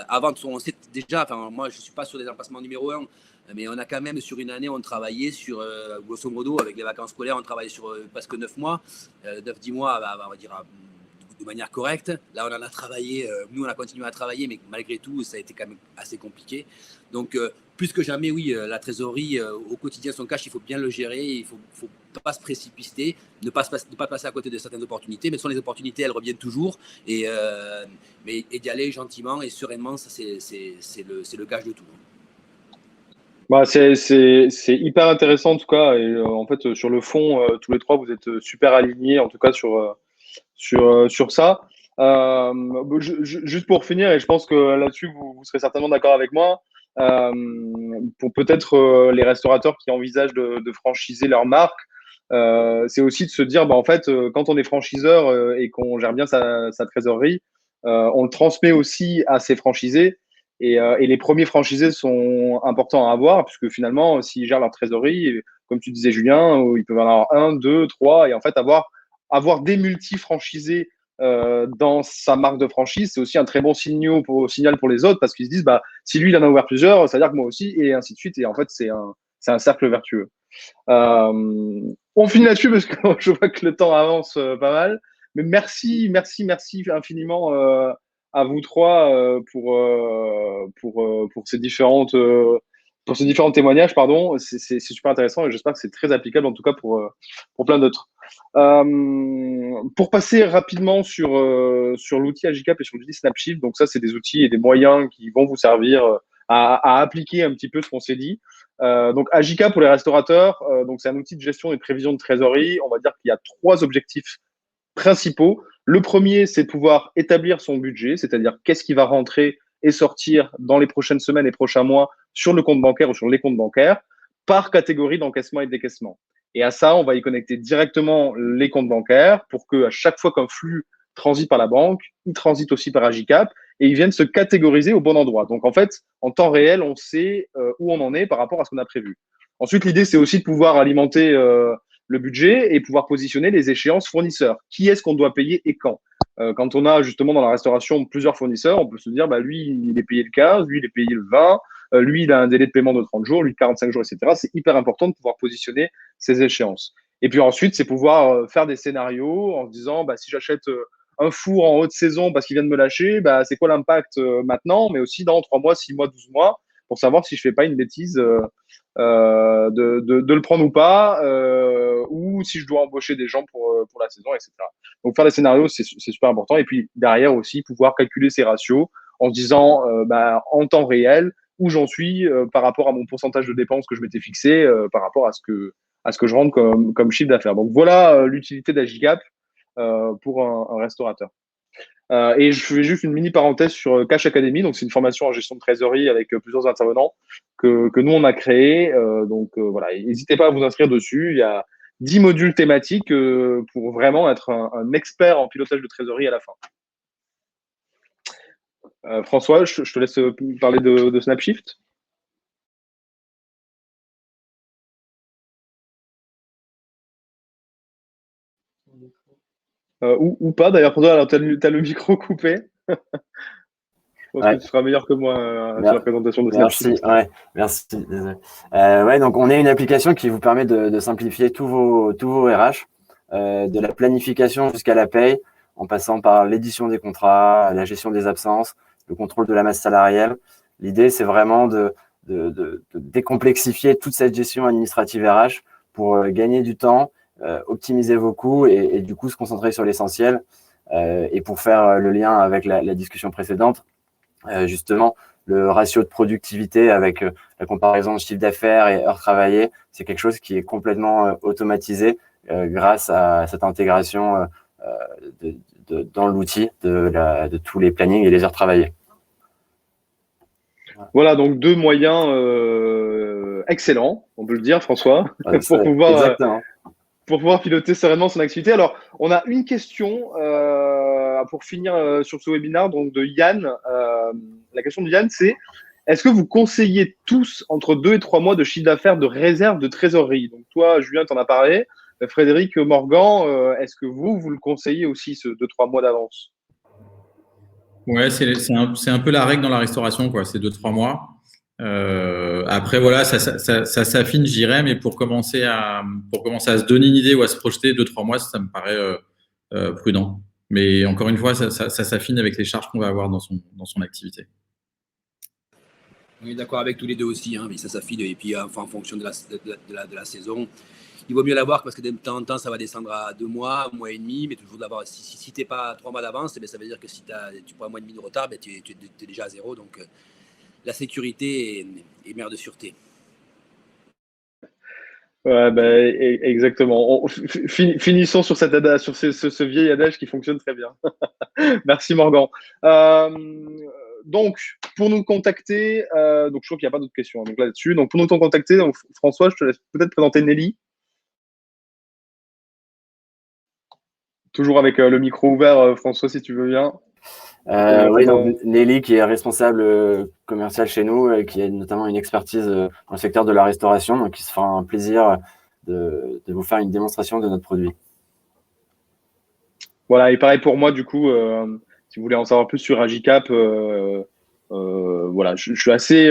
avant, on sait déjà, enfin, moi je ne suis pas sur des emplacements numéro 1, mais on a quand même sur une année, on travaillait sur, grosso modo, avec les vacances scolaires, on travaillait sur presque 9 mois, 9-10 mois, on va dire, de manière correcte. Là, on en a travaillé, nous on a continué à travailler, mais malgré tout, ça a été quand même assez compliqué. Donc, plus que jamais, oui, la trésorerie, au quotidien, son cash, il faut bien le gérer, il faut pas se précipiter, ne pas passer à côté de certaines opportunités, mais ce sont les opportunités, elles reviennent toujours, et d'y aller gentiment et sereinement, ça c'est le gage de tout. bah, c'est hyper intéressant en tout cas. Et en fait, sur le fond, tous les trois, vous êtes super alignés, en tout cas sur ça. Juste pour finir, et je pense que là-dessus, vous serez certainement d'accord avec moi, euh, pour peut-être les restaurateurs qui envisagent de franchiser leur marque, c'est aussi de se dire, bah, en fait, quand on est franchiseur et qu'on gère bien sa trésorerie, on le transmet aussi à ses franchisés. Et les premiers franchisés sont importants à avoir, puisque finalement, s'ils gèrent leur trésorerie, comme tu disais, Julien, ils peuvent en avoir un, deux, trois, et en fait, avoir des multi-franchisés dans sa marque de franchise, c'est aussi un très bon signal pour les autres, parce qu'ils se disent, bah, si lui, il en a ouvert plusieurs, ça veut dire que moi aussi, et ainsi de suite. Et en fait, c'est un cercle vertueux. On finit là-dessus parce que je vois que le temps avance pas mal. Mais merci infiniment à vous trois pour pour ces différents témoignages. Pardon, c'est super intéressant et j'espère que c'est très applicable en tout cas pour plein d'autres. Pour passer rapidement sur l'outil Agicap et sur l'outil Snapshift, donc ça c'est des outils et des moyens qui vont vous servir à appliquer un petit peu ce qu'on s'est dit. Donc Agica pour les restaurateurs, donc c'est un outil de gestion et de prévision de trésorerie. On va dire qu'il y a 3 objectifs principaux. Le premier, c'est de pouvoir établir son budget, c'est-à-dire qu'est-ce qui va rentrer et sortir dans les prochaines semaines et prochains mois sur le compte bancaire ou sur les comptes bancaires par catégorie d'encaissement et de décaissement. Et à ça, on va y connecter directement les comptes bancaires pour que à chaque fois qu'un flux transite par la banque, il transite aussi par Agicap et ils viennent se catégoriser au bon endroit. Donc en fait, en temps réel, on sait où on en est par rapport à ce qu'on a prévu. Ensuite, l'idée, c'est aussi de pouvoir alimenter le budget et pouvoir positionner les échéances fournisseurs. Qui est-ce qu'on doit payer et quand? Quand on a justement dans la restauration plusieurs fournisseurs, on peut se dire, bah, lui, il est payé le 15, lui, il est payé le 20, lui, il a un délai de paiement de 30 jours, lui, de 45 jours, etc. C'est hyper important de pouvoir positionner ces échéances. Et puis ensuite, c'est pouvoir faire des scénarios en se disant, bah, si j'achète un four en haute saison parce qu'il vient de me lâcher, bah, c'est quoi l'impact maintenant, mais aussi dans 3 mois, 6 mois, 12 mois, pour savoir si je fais pas une bêtise de le prendre ou pas, ou si je dois embaucher des gens pour la saison, etc. Donc faire des scénarios, c'est super important. Et puis derrière aussi, pouvoir calculer ces ratios en se disant bah, en temps réel où j'en suis par rapport à mon pourcentage de dépenses que je m'étais fixé, par rapport à ce que je rentre comme chiffre d'affaires. Donc voilà l'utilité d'Agicap pour un restaurateur. Et je fais juste une mini parenthèse sur Cash Academy. Donc, c'est une formation en gestion de trésorerie avec plusieurs intervenants que nous, on a créé. Voilà, n'hésitez pas à vous inscrire dessus. Il y a 10 modules thématiques pour vraiment être un expert en pilotage de trésorerie à la fin. François, je te laisse parler de Snapshift. Ou pas, d'ailleurs, pour toi, alors tu as le micro coupé. Je pense que tu seras meilleur que moi sur la présentation de Snapshift. Merci. Désolé. Donc on est une application qui vous permet de simplifier tous vos RH, de la planification jusqu'à la paye, en passant par l'édition des contrats, la gestion des absences, le contrôle de la masse salariale. L'idée, c'est vraiment de décomplexifier toute cette gestion administrative RH pour gagner du temps, optimiser vos coûts et du coup se concentrer sur l'essentiel. Et pour faire le lien avec la discussion précédente, justement, le ratio de productivité avec la comparaison de chiffre d'affaires et heures travaillées, c'est quelque chose qui est complètement automatisé grâce à cette intégration dans l'outil de tous les plannings et les heures travaillées. Voilà, donc 2 moyens excellents, on peut le dire, François, pour pouvoir piloter sereinement son activité. Alors, on a une question pour finir sur ce webinaire, donc de Yann. La question de Yann, c'est: est-ce que vous conseillez tous entre 2 et 3 mois de chiffre d'affaires de réserve de trésorerie? Donc toi, Julien, tu en as parlé. Frédéric, Morgan, est-ce que vous le conseillez aussi, ce 2-3 mois d'avance? Ouais, c'est un peu la règle dans la restauration, quoi. C'est 2-3 mois. Après, voilà, ça s'affine, je dirais, mais pour commencer à se donner une idée ou à se projeter, 2-3 mois, ça me paraît prudent. Mais encore une fois, ça s'affine avec les charges qu'on va avoir dans son activité. On est d'accord avec tous les deux aussi, hein, mais ça s'affine. Et puis, en fonction de la saison, il vaut mieux l'avoir parce que de temps en temps, ça va descendre à 2 mois, 1 mois et demi, mais toujours d'avoir. Si tu n'es pas à 3 mois d'avance, ça veut dire que si tu prends 1 mois et demi de retard, tu es déjà à 0. Donc, la sécurité est mère de sûreté. Ouais, exactement. Finissons sur ce vieil adage qui fonctionne très bien. Merci, Morgan. Donc, pour nous contacter, donc je crois qu'il n'y a pas d'autres questions donc là-dessus. Donc, pour nous contacter, donc, François, je te laisse peut-être présenter Nelly. Toujours avec le micro ouvert, François, si tu veux bien. Oui, donc Nelly, qui est responsable commercial chez nous et qui a notamment une expertise dans le secteur de la restauration, donc il se fera un plaisir de vous faire une démonstration de notre produit. Voilà, et pareil pour moi, du coup, si vous voulez en savoir plus sur Agicap, voilà, je suis assez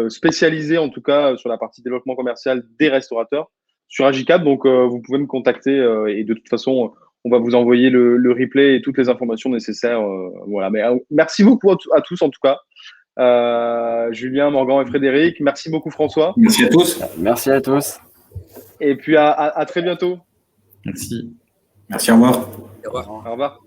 spécialisé en tout cas sur la partie développement commercial des restaurateurs sur Agicap, donc vous pouvez me contacter et de toute façon, on va vous envoyer le replay et toutes les informations nécessaires. Voilà, mais merci beaucoup à tous en tout cas. Julien, Morgan et Frédéric, merci beaucoup François. Merci à tous. Merci à tous. Et puis à très bientôt. Merci. Merci, au revoir. Au revoir. Au revoir.